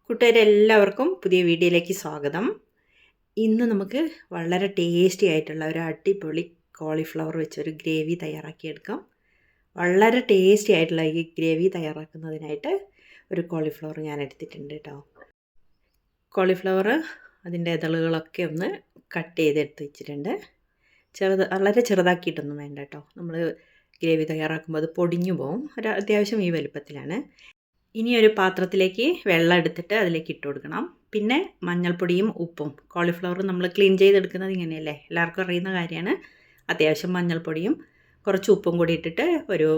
കൂട്ടുകാരെല്ലാവർക്കും പുതിയ വീഡിയോയിലേക്ക് സ്വാഗതം. ഇന്ന് നമുക്ക് വളരെ ടേസ്റ്റി ആയിട്ടുള്ള ഒരു അടിപൊളി കോളിഫ്ലവർ വെച്ചൊരു ഗ്രേവി തയ്യാറാക്കിയെടുക്കാം. വളരെ ടേസ്റ്റി ആയിട്ടുള്ള ഈ ഗ്രേവി തയ്യാറാക്കുന്നതിനായിട്ട് ഒരു കോളിഫ്ലവർ ഞാൻ എടുത്തിട്ടുണ്ട് കേട്ടോ. കോളിഫ്ലവർ അതിൻ്റെ ഇതളുകളൊക്കെ ഒന്ന് കട്ട് ചെയ്തെടുത്ത് വെച്ചിട്ടുണ്ട്. വളരെ ചെറുതാക്കിയിട്ടൊന്നും വേണ്ട കേട്ടോ. നമ്മൾ ഗ്രേവി തയ്യാറാക്കുമ്പോൾ അത് പൊടിഞ്ഞു പോകും. അത്യാവശ്യം ഈ വലുപ്പത്തിലാണ്. ഇനി ഒരു പാത്രത്തിലേക്ക് വെള്ളം എടുത്തിട്ട് അതിലേക്ക് ഇട്ട് കൊടുക്കണം. പിന്നെ മഞ്ഞൾപ്പൊടിയും ഉപ്പും. കോളിഫ്ലവർ നമ്മൾ ക്ലീൻ ചെയ്തെടുക്കുന്നത് ഇങ്ങനെയല്ലേ, എല്ലാവർക്കും അറിയുന്ന കാര്യമാണ്. അത്യാവശ്യം മഞ്ഞൾപ്പൊടിയും കുറച്ച് ഉപ്പും കൂടി ഇട്ടിട്ട് ഒരു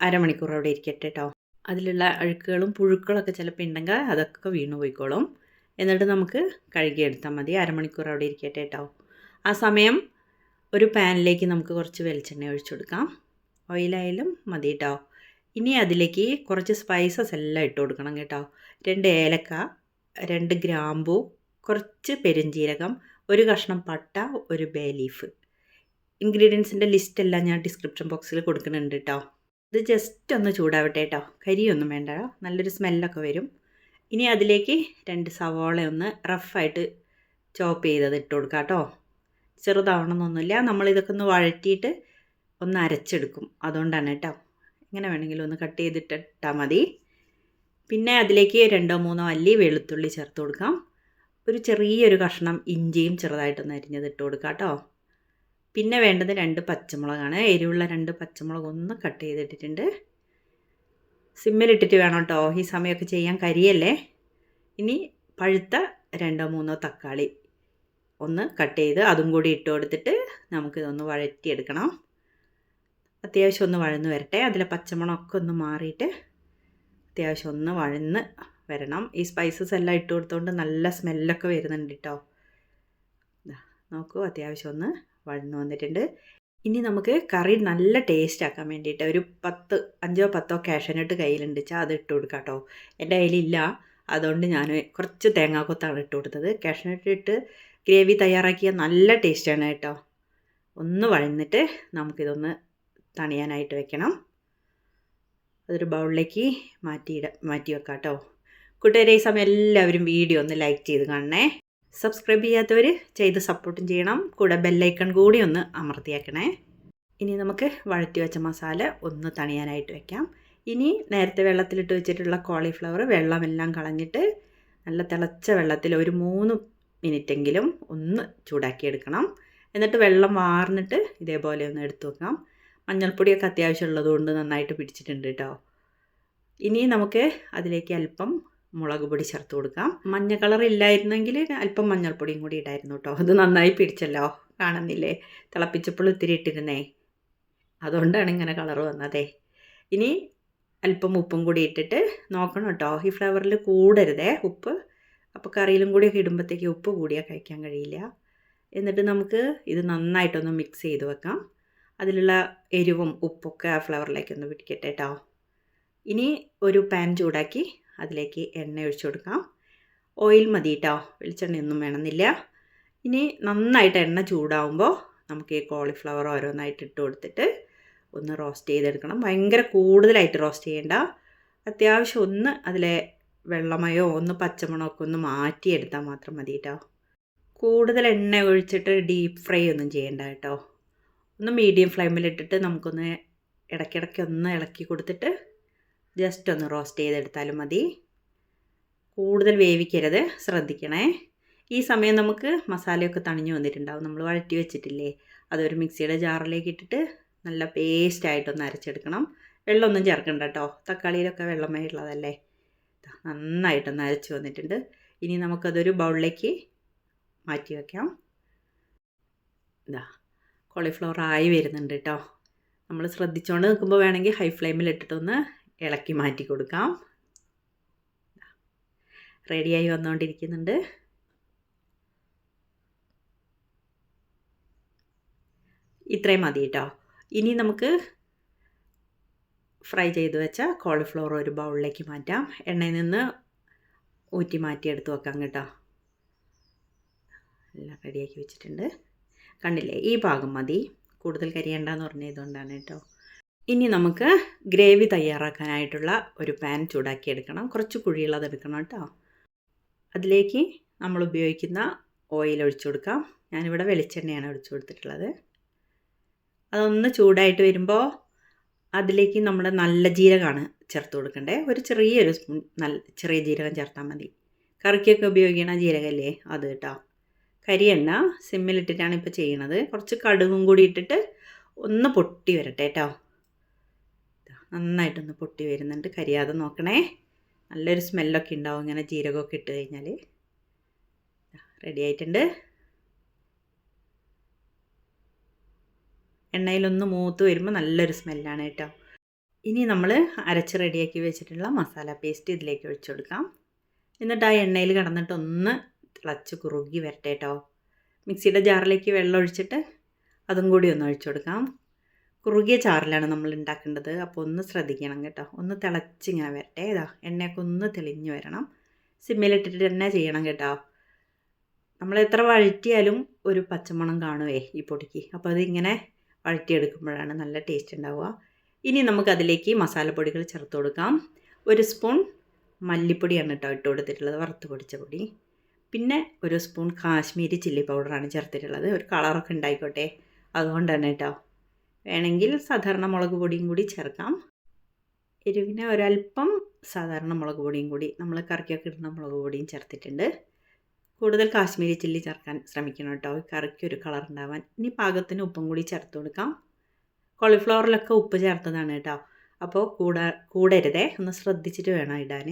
അരമണിക്കൂർ അവിടെ ഇരിക്കട്ടെ കേട്ടോ. അതിലുള്ള അഴുക്കുകളും പുഴുക്കളൊക്കെ ചിലപ്പോൾ ഉണ്ടെങ്കിൽ അതൊക്കെ വീണു പോയിക്കോളും. എന്നിട്ട് നമുക്ക് കഴുകിയെടുത്താൽ മതി. അരമണിക്കൂർ അവിടെ ഇരിക്കട്ടെ കേട്ടോ. ആ സമയം ഒരു പാനിലേക്ക് നമുക്ക് കുറച്ച് വെളിച്ചെണ്ണ ഒഴിച്ചു കൊടുക്കാം. ഓയിലായാലും മതി കേട്ടോ. ഇനി അതിലേക്ക് കുറച്ച് സ്പൈസസ് എല്ലാം ഇട്ട് കൊടുക്കണം കേട്ടോ. 2 ഏലക്ക, 2 ഗ്രാമ്പൂ, കുറച്ച് പെരുംജീരകം, ഒരു കഷ്ണം പട്ട, ഒരു ബേ ലീഫ്. ഇൻഗ്രീഡിയൻസിൻ്റെ ലിസ്റ്റ് എല്ലാം ഞാൻ ഡിസ്ക്രിപ്ഷൻ ബോക്സിൽ കൊടുക്കുന്നുണ്ട് കേട്ടോ. ഇത് ജസ്റ്റ് ഒന്ന് ചൂടാവട്ടെ കേട്ടോ. കരിയൊന്നും വേണ്ട, നല്ലൊരു സ്മെല്ലൊക്കെ വരും. ഇനി അതിലേക്ക് 2 സവാള ഒന്ന് റഫായിട്ട് ചോപ്പ് ചെയ്തത് ഇട്ട് കൊടുക്കാം കേട്ടോ. ചെറുതാവണമെന്നൊന്നുമില്ല, നമ്മളിതൊക്കെ ഒന്ന് വഴറ്റിയിട്ട് ഒന്ന് അരച്ചെടുക്കും, അതുകൊണ്ടാണ് കേട്ടോ. ഇങ്ങനെ വേണമെങ്കിലും ഒന്ന് കട്ട് ചെയ്തിട്ടിട്ടാൽ മതി. പിന്നെ അതിലേക്ക് 2-3 അല്ലി വെളുത്തുള്ളി ചേർത്ത് കൊടുക്കാം. ഒരു ചെറിയൊരു കഷ്ണം ഇഞ്ചിയും ചെറുതായിട്ടൊന്ന് അരിഞ്ഞത് ഇട്ട് കൊടുക്കാം കേട്ടോ. പിന്നെ വേണ്ടത് 2 പച്ചമുളകാണ്. എരിവുള്ള 2 പച്ചമുളക് ഒന്ന് കട്ട് ചെയ്തിട്ടിട്ടുണ്ട്. സിമ്മിലിട്ടിട്ട് വേണം കേട്ടോ ഈ സമയമൊക്കെ ചെയ്യാൻ, കരിയല്ലേ. ഇനി പഴുത്ത 2-3 തക്കാളി ഒന്ന് കട്ട് ചെയ്ത് അതും കൂടി ഇട്ട് കൊടുത്തിട്ട് നമുക്കിതൊന്ന് വഴറ്റിയെടുക്കണം. അത്യാവശ്യം ഒന്ന് വഴന്ന് വരട്ടെ. അതിലെ പച്ചമണമൊക്കെ ഒന്ന് മാറിയിട്ട് അത്യാവശ്യം ഒന്ന് വഴന്ന് വരണം. ഈ സ്പൈസസ് എല്ലാം ഇട്ട് കൊടുത്തുകൊണ്ട് നല്ല സ്മെല്ലൊക്കെ വരുന്നുണ്ട് കേട്ടോ. നോക്കൂ, അത്യാവശ്യം ഒന്ന് വഴന്ന് വന്നിട്ടുണ്ട്. ഇനി നമുക്ക് കറി നല്ല ടേസ്റ്റ് ആക്കാൻ വേണ്ടിയിട്ട് ഒരു 5-10 കാഷ്യൂനട്ട് കയ്യിലുണ്ട് വെച്ചാൽ അത് ഇട്ട് കൊടുക്കാം കേട്ടോ. എൻ്റെ കയ്യിലില്ല, അതുകൊണ്ട് ഞാൻ കുറച്ച് തേങ്ങാക്കൊത്താണ് ഇട്ട് കൊടുത്തത്. കാഷ്യൂനട്ട് ഇട്ട് ഗ്രേവി തയ്യാറാക്കിയാൽ നല്ല ടേസ്റ്റാണ് കേട്ടോ. ഒന്ന് വഴന്നിട്ട് നമുക്കിതൊന്ന് തണിയാനായിട്ട് വെക്കണം. അതൊരു ബൗളിലേക്ക് മാറ്റി വെക്കാം കേട്ടോ. കൂട്ടുകാരെ, ഈ സമയം എല്ലാവരും വീഡിയോ ഒന്ന് ലൈക്ക് ചെയ്ത് കാണണേ. സബ്സ്ക്രൈബ് ചെയ്യാത്തവർ ചെയ്ത് സപ്പോർട്ടും ചെയ്യണം. കൂടെ ബെല്ലൈക്കൺ കൂടി ഒന്ന് അമർത്തിയേക്കണേ. ഇനി നമുക്ക് വഴറ്റി വെച്ച മസാല ഒന്ന് തണിയാനായിട്ട് വെക്കാം. ഇനി നേരത്തെ വെള്ളത്തിലിട്ട് വെച്ചിട്ടുള്ള കോളിഫ്ലവർ വെള്ളമെല്ലാം കളഞ്ഞിട്ട് നല്ല തിളച്ച വെള്ളത്തിൽ ഒരു 3 മിനിറ്റെങ്കിലും ഒന്ന് ചൂടാക്കിയെടുക്കണം. എന്നിട്ട് വെള്ളം വാർന്നിട്ട് ഇതേപോലെ ഒന്ന് എടുത്തു വെക്കാം. മഞ്ഞൾപ്പൊടിയൊക്കെ അത്യാവശ്യം ഉള്ളതുകൊണ്ട് നന്നായിട്ട് പിടിച്ചിട്ടുണ്ട് കേട്ടോ. ഇനി നമുക്ക് അതിലേക്ക് അല്പം മുളക് പൊടി ചേർത്ത് കൊടുക്കാം. മഞ്ഞ കളർ ഇല്ലായിരുന്നെങ്കിൽ അല്പം മഞ്ഞൾപ്പൊടിയും കൂടി ഇടായിരുന്നു കേട്ടോ. അത് നന്നായി പിടിച്ചല്ലോ, കാണുന്നില്ലേ? തിളപ്പിച്ചപ്പോൾ ഇത്തിരി ഇട്ടിരുന്നേ, അതുകൊണ്ടാണ് ഇങ്ങനെ കളർ വന്നതേ. ഇനി അല്പം ഉപ്പും കൂടി ഇട്ടിട്ട് നോക്കണം കേട്ടോ, ഈ ഫ്ലേവറിൽ കൂടരുതേ ഉപ്പ്. അപ്പോൾ കറിയിലും കൂടിയൊക്കെ ഇടുമ്പോഴത്തേക്ക് ഉപ്പ് കൂടിയാൽ കഴിക്കാൻ കഴിയില്ല. എന്നിട്ട് നമുക്ക് ഇത് നന്നായിട്ടൊന്ന് മിക്സ് ചെയ്ത് വെക്കാം. അതിലുള്ള എരിവും ഉപ്പൊക്കെ ആ ഫ്ലേവറിലേക്കൊന്ന് പിടിക്കട്ടെ കേട്ടോ. ഇനി ഒരു പാൻ ചൂടാക്കി അതിലേക്ക് എണ്ണ ഒഴിച്ചു കൊടുക്കാം. ഓയിൽ മതി കേട്ടോ, വെളിച്ചെണ്ണയൊന്നും വേണമെന്നില്ല. ഇനി നന്നായിട്ട് എണ്ണ ചൂടാവുമ്പോൾ നമുക്ക് ഈ കോളിഫ്ലവർ ഓരോന്നായിട്ട് ഇട്ട് കൊടുത്തിട്ട് ഒന്ന് റോസ്റ്റ് ചെയ്തെടുക്കണം. ഭയങ്കര കൂടുതലായിട്ട് റോസ്റ്റ് ചെയ്യേണ്ട, അത്യാവശ്യം ഒന്ന് അതിലെ വെള്ളമയോ ഒന്ന് പച്ചമണമൊക്കെ ഒന്ന് മാറ്റിയെടുത്താൽ മാത്രം മതി കേട്ടോ. കൂടുതൽ എണ്ണ ഒഴിച്ചിട്ട് ഡീപ്പ് ഫ്രൈ ഒന്നും ചെയ്യേണ്ട കേട്ടോ. ഒന്ന് മീഡിയം ഫ്ലെയിമിലിട്ടിട്ട് നമുക്കൊന്ന് ഇടയ്ക്കിടയ്ക്ക് ഒന്ന് ഇളക്കി കൊടുത്തിട്ട് ജസ്റ്റ് ഒന്ന് റോസ്റ്റ് ചെയ്തെടുത്താലും മതി. കൂടുതൽ വേവിക്കരുത്, ശ്രദ്ധിക്കണേ. ഈ സമയം നമുക്ക് മസാലയൊക്കെ തണിഞ്ഞു വന്നിട്ടുണ്ടാവും. നമ്മൾ വഴറ്റി വെച്ചിട്ടില്ലേ, അതൊരു മിക്സിയുടെ ജാറിലേക്ക് ഇട്ടിട്ട് നല്ല പേസ്റ്റായിട്ടൊന്ന് അരച്ചെടുക്കണം. വെള്ളമൊന്നും ചേർക്കണ്ട കേട്ടോ, തക്കാളിയിലൊക്കെ വെള്ളമേ ഉള്ളതല്ലേ. നന്നായിട്ടൊന്ന് അരച്ച് വന്നിട്ടുണ്ട്. ഇനി നമുക്കതൊരു ബൗളിലേക്ക് മാറ്റി വയ്ക്കാം. കോളിഫ്ലവർ ആയി വരുന്നുണ്ട് കേട്ടോ. നമ്മൾ ശ്രദ്ധിച്ചുകൊണ്ട് നിൽക്കുമ്പോൾ വേണമെങ്കിൽ ഹൈ ഫ്ലെയിമിൽ ഇട്ടിട്ടൊന്ന് ഇളക്കി മാറ്റി കൊടുക്കാം. റെഡിയായി വന്നുകൊണ്ടിരിക്കുന്നുണ്ട്. ഇത്രയും മതി കേട്ടോ. ഇനി നമുക്ക് ഫ്രൈ ചെയ്ത് വെച്ച കോളിഫ്ലവർ ഒരു ബൗളിലേക്ക് മാറ്റാം. എണ്ണയിൽ നിന്ന് ഊറ്റി മാറ്റി എടുത്ത് വെക്കാം കേട്ടോ. എല്ലാം റെഡിയാക്കി വെച്ചിട്ടുണ്ട്. കണ്ടില്ലേ, ഈ ഭാഗം മതി, കൂടുതൽ കരിയണ്ടെന്ന് പറഞ്ഞതുകൊണ്ടാണ് കേട്ടോ. ഇനി നമുക്ക് ഗ്രേവി തയ്യാറാക്കാനായിട്ടുള്ള ഒരു പാൻ ചൂടാക്കി എടുക്കണം. കുറച്ച് കുഴിയുള്ളത് എടുക്കണം കേട്ടോ. അതിലേക്ക് നമ്മൾ ഉപയോഗിക്കുന്ന ഓയിൽ ഒഴിച്ചു കൊടുക്കാം. ഞാനിവിടെ വെളിച്ചെണ്ണയാണ് ഒഴിച്ചു കൊടുത്തിട്ടുള്ളത്. അതൊന്ന് ചൂടായിട്ട് വരുമ്പോൾ അതിലേക്ക് നമ്മുടെ നല്ല ജീരകമാണ് ചേർത്ത് കൊടുക്കണ്ടേ. ഒരു ചെറിയൊരു സ്പൂൺ ചെറിയ ജീരകം ചേർത്താൽ മതി. കറിക്കൊക്കെ ഉപയോഗിക്കണ ജീരകമല്ലേ അത് കേട്ടോ. കരിയെണ്ണ സിമ്മിലിട്ടിട്ടാണ് ഇപ്പോൾ ചെയ്യണത്. കുറച്ച് കടുകും കൂടി ഇട്ടിട്ട് ഒന്ന് പൊട്ടി വരട്ടെ കേട്ടോ. നന്നായിട്ടൊന്ന് പൊട്ടി വരുന്നുണ്ട്. കരിയാതെ നോക്കണേ. നല്ലൊരു സ്മെല്ലൊക്കെ ഉണ്ടാവും ഇങ്ങനെ ജീരകമൊക്കെ ഇട്ട് കഴിഞ്ഞാൽ. റെഡി ആയിട്ടുണ്ട്. എണ്ണയിലൊന്ന് മൂത്ത് വരുമ്പോൾ നല്ലൊരു സ്മെല്ലാണ് കേട്ടോ. ഇനി നമ്മൾ അരച്ച് റെഡിയാക്കി വെച്ചിട്ടുള്ള മസാല പേസ്റ്റ് ഇതിലേക്ക് ഒഴിച്ചു കൊടുക്കാം. എന്നിട്ട് ആ എണ്ണയിൽ കിടന്നിട്ട് ഒന്ന് തിളച്ച് കുറുകി വരട്ടെ കേട്ടോ. മിക്സിയുടെ ജാറിലേക്ക് വെള്ളം ഒഴിച്ചിട്ട് അതും കൂടി ഒന്ന് ഒഴിച്ചു കൊടുക്കാം. കുറുകിയ ചാറിലാണ് നമ്മൾ ഉണ്ടാക്കേണ്ടത്. അപ്പോൾ ഒന്ന് ശ്രദ്ധിക്കണം കേട്ടോ. ഒന്ന് തിളച്ചിങ്ങനെ വരട്ടെ. എണ്ണയൊക്കെ ഒന്ന് തെളിഞ്ഞ് വരണം. സിമ്മിലിട്ടിട്ട് തന്നെ ചെയ്യണം കേട്ടോ. നമ്മൾ എത്ര വഴറ്റിയാലും ഒരു പച്ചമണം കാണുവേ ഈ പൊടിക്ക്. അപ്പോൾ അതിങ്ങനെ വഴറ്റിയെടുക്കുമ്പോഴാണ് നല്ല ടേസ്റ്റ് ഉണ്ടാവുക. ഇനി നമുക്കതിലേക്ക് മസാലപ്പൊടികൾ ചേർത്ത് കൊടുക്കാം. 1 സ്പൂൺ മല്ലിപ്പൊടിയാണ് കേട്ടോ ഇട്ട് കൊടുത്തിട്ടുള്ളത്, വറുത്ത് പൊടിച്ച പൊടി. പിന്നെ 1 സ്പൂൺ കാശ്മീരി ചില്ലി പൗഡറാണ് ചേർത്തിട്ടുള്ളത്. ഒരു കളറൊക്കെ ഉണ്ടായിക്കോട്ടെ, അതുകൊണ്ടാണ് കേട്ടോ. വേണമെങ്കിൽ സാധാരണ മുളക് പൊടിയും കൂടി ചേർക്കാം. എരിവിന് ഒരല്പം സാധാരണ മുളക് പൊടിയും കൂടി, നമ്മൾ കറിക്കൊക്കെ ഇടുന്ന മുളക് പൊടിയും ചേർത്തിട്ടുണ്ട്. കൂടുതൽ കാശ്മീരി ചില്ലി ചേർക്കാൻ ശ്രമിക്കണം കേട്ടോ, കറിക്ക് ഒരു കളർ ഉണ്ടാവാൻ. ഇനി പാകത്തിന് ഉപ്പും കൂടി ചേർത്ത് കൊടുക്കാം. കോളിഫ്ലവറിലൊക്കെ ഉപ്പ് ചേർത്തതാണ് കേട്ടോ. അപ്പോൾ കൂടരുതേ, ഒന്ന് ശ്രദ്ധിച്ചിട്ട് വേണം ഇടാൻ.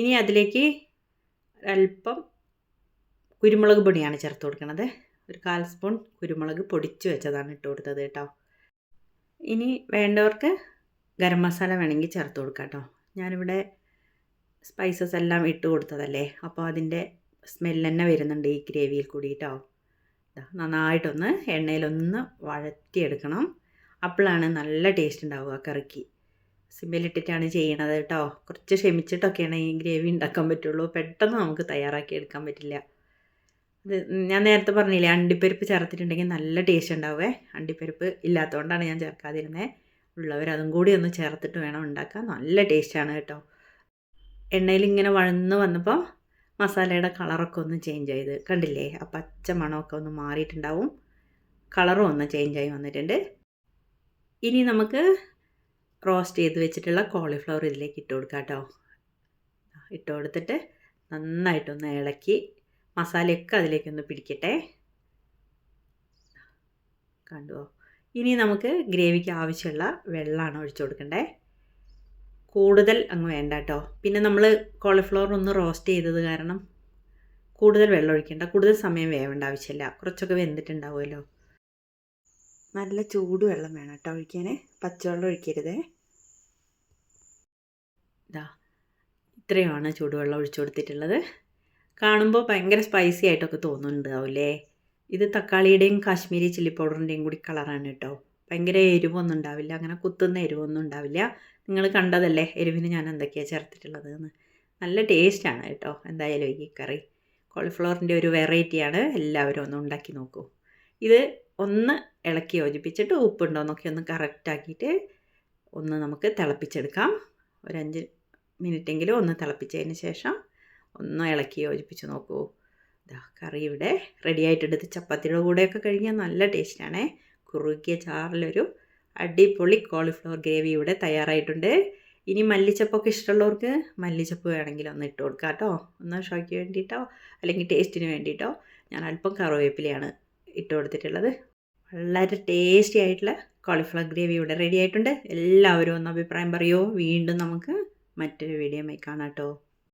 ഇനി അതിലേക്ക് അല്പം കുരുമുളക് പൊടിയാണ് ചേർത്ത് കൊടുക്കുന്നത്. ഒരു 1/4 സ്പൂൺ കുരുമുളക് പൊടിച്ച് വെച്ചതാണ് ഇട്ട് കൊടുത്തത് കേട്ടോ. ഇനി വേണ്ടവർക്ക് ഗരം മസാല വേണമെങ്കിൽ ചേർത്ത് കൊടുക്കാം കേട്ടോ. ഞാനിവിടെ സ്പൈസസ് എല്ലാം ഇട്ട് കൊടുത്തതല്ലേ, അപ്പോൾ അതിൻ്റെ സ്മെല്ല് തന്നെ വരുന്നുണ്ട് ഈ ഗ്രേവിയിൽ കൂടി കേട്ടോ. നന്നായിട്ടൊന്ന് എണ്ണയിലൊന്ന് വഴറ്റിയെടുക്കണം. അപ്പോഴാണ് നല്ല ടേസ്റ്റ് ഉണ്ടാവുക കറിക്ക്. സിമ്മിലിട്ടിട്ടാണ് ചെയ്യണത് കേട്ടോ. കുറച്ച് ക്ഷമിച്ചിട്ടൊക്കെയാണ് ഈ ഗ്രേവി ഉണ്ടാക്കാൻ പറ്റുള്ളൂ. പെട്ടെന്ന് നമുക്ക് തയ്യാറാക്കി എടുക്കാൻ പറ്റില്ല. ഇത് ഞാൻ നേരത്തെ പറഞ്ഞില്ലേ, അണ്ടിപ്പരിപ്പ് ചേർത്തിട്ടുണ്ടെങ്കിൽ നല്ല ടേസ്റ്റ് ഉണ്ടാവേ. അണ്ടിപ്പരിപ്പ് ഇല്ലാത്തതുകൊണ്ടാണ് ഞാൻ ചേർക്കാതിരുന്നത്. ഉള്ളവർ അതും കൂടി ഒന്ന് ചേർത്തിട്ട് വേണം ഉണ്ടാക്കാൻ. നല്ല ടേസ്റ്റാണ് കേട്ടോ. എണ്ണയിൽ ഇങ്ങനെ വഴന്ന് വന്നപ്പോൾ മസാലയുടെ കളറൊക്കെ ഒന്ന് ചേഞ്ച് ചെയ്ത് കണ്ടില്ലേ. ആ പച്ച മണമൊക്കെ ഒന്ന് മാറിയിട്ടുണ്ടാവും. കളറും ഒന്ന് ചേഞ്ചായി വന്നിട്ടുണ്ട്. ഇനി നമുക്ക് റോസ്റ്റ് ചെയ്ത് വെച്ചിട്ടുള്ള കോളിഫ്ലവർ ഇതിലേക്ക് ഇട്ട് കൊടുക്കാം കേട്ടോ. ഇട്ട് കൊടുത്തിട്ട് നന്നായിട്ടൊന്ന് ഇളക്കി മസാലയൊക്കെ അതിലേക്കൊന്ന് പിടിക്കട്ടെ. കണ്ടുവോ. ഇനി നമുക്ക് ഗ്രേവിക്ക് ആവശ്യമുള്ള വെള്ളമാണ് ഒഴിച്ചു കൊടുക്കണ്ടേ. കൂടുതൽ അങ്ങ് വേണ്ട കേട്ടോ. പിന്നെ നമ്മൾ കോളിഫ്ലവർ ഒന്ന് റോസ്റ്റ് ചെയ്തത് കാരണം കൂടുതൽ വെള്ളം ഒഴിക്കേണ്ട, കൂടുതൽ സമയം വേവേണ്ട ആവശ്യമില്ല. കുറച്ചൊക്കെ വെന്തിട്ടുണ്ടാവുമല്ലോ. നല്ല ചൂട് വെള്ളം വേണം കേട്ടോ ഒഴിക്കാൻ, പച്ചവെള്ളം ഒഴിക്കരുതേ. ഇത്രയുമാണ് ചൂടുവെള്ളം ഒഴിച്ചു കൊടുത്തിട്ടുള്ളത്. കാണുമ്പോൾ ഭയങ്കര സ്പൈസി ആയിട്ടൊക്കെ തോന്നുന്നുണ്ടാവില്ലേ. ഇത് തക്കാളിയുടെയും കാശ്മീരി ചില്ലി പൗഡറിൻ്റെയും കൂടി കളറാണ് കേട്ടോ. ഭയങ്കര എരിവൊന്നും ഉണ്ടാവില്ല, അങ്ങനെ കുത്തുന്ന എരിവൊന്നും ഉണ്ടാവില്ല. നിങ്ങൾ കണ്ടതല്ലേ എരിവിന് ഞാൻ എന്തൊക്കെയാണ് ചേർത്തിട്ടുള്ളത് എന്ന്. നല്ല ടേസ്റ്റാണ് കേട്ടോ. എന്തായാലും ഈ കറി കോളിഫ്ലവറിൻ്റെ ഒരു വെറൈറ്റിയാണ്. എല്ലാവരും ഒന്ന് ഉണ്ടാക്കി നോക്കൂ. ഇത് ഒന്ന് ഇളക്കി യോജിപ്പിച്ചിട്ട് ഉപ്പുണ്ടോ എന്നൊക്കെ ഒന്ന് കറക്റ്റാക്കിയിട്ട് ഒന്ന് നമുക്ക് തിളപ്പിച്ചെടുക്കാം. ഒരു 5 മിനിറ്റെങ്കിലും ഒന്ന് തിളപ്പിച്ചതിന് ശേഷം ഒന്ന് ഇളക്കി യോജിപ്പിച്ച് നോക്കൂ. കറി ഇവിടെ റെഡി ആയിട്ടുണ്ട്. ഇത് ചപ്പാത്തിയുടെ കൂടെയൊക്കെ കഴിക്കാൻ നല്ല ടേസ്റ്റാണേ. കുറുകിയ ചാറിലൊരു അടിപൊളി കോളിഫ്ലവർ ഗ്രേവി ഇവിടെ തയ്യാറായിട്ടുണ്ട്. ഇനി മല്ലിച്ചപ്പൊക്കെ ഇഷ്ടമുള്ളവർക്ക് മല്ലിച്ചപ്പ് വേണമെങ്കിൽ ഒന്ന് ഇട്ട് കൊടുക്കാം കേട്ടോ. ഒന്ന് ഷോയ്ക്ക് വേണ്ടിയിട്ടോ അല്ലെങ്കിൽ ടേസ്റ്റിന് വേണ്ടിയിട്ടോ. ഞാൻ അല്പം കറിവേപ്പിലയാണ് ഇട്ട് കൊടുത്തിട്ടുള്ളത്. വളരെ ടേസ്റ്റി ആയിട്ടുള്ള കോളിഫ്ലവർ ഗ്രേവി ഇവിടെ റെഡി ആയിട്ടുണ്ട്. എല്ലാവരും ഒന്ന് അഭിപ്രായം പറയുമോ. വീണ്ടും നമുക്ക് മറ്റൊരു വീഡിയോയുമായി കാണാം കേട്ടോ.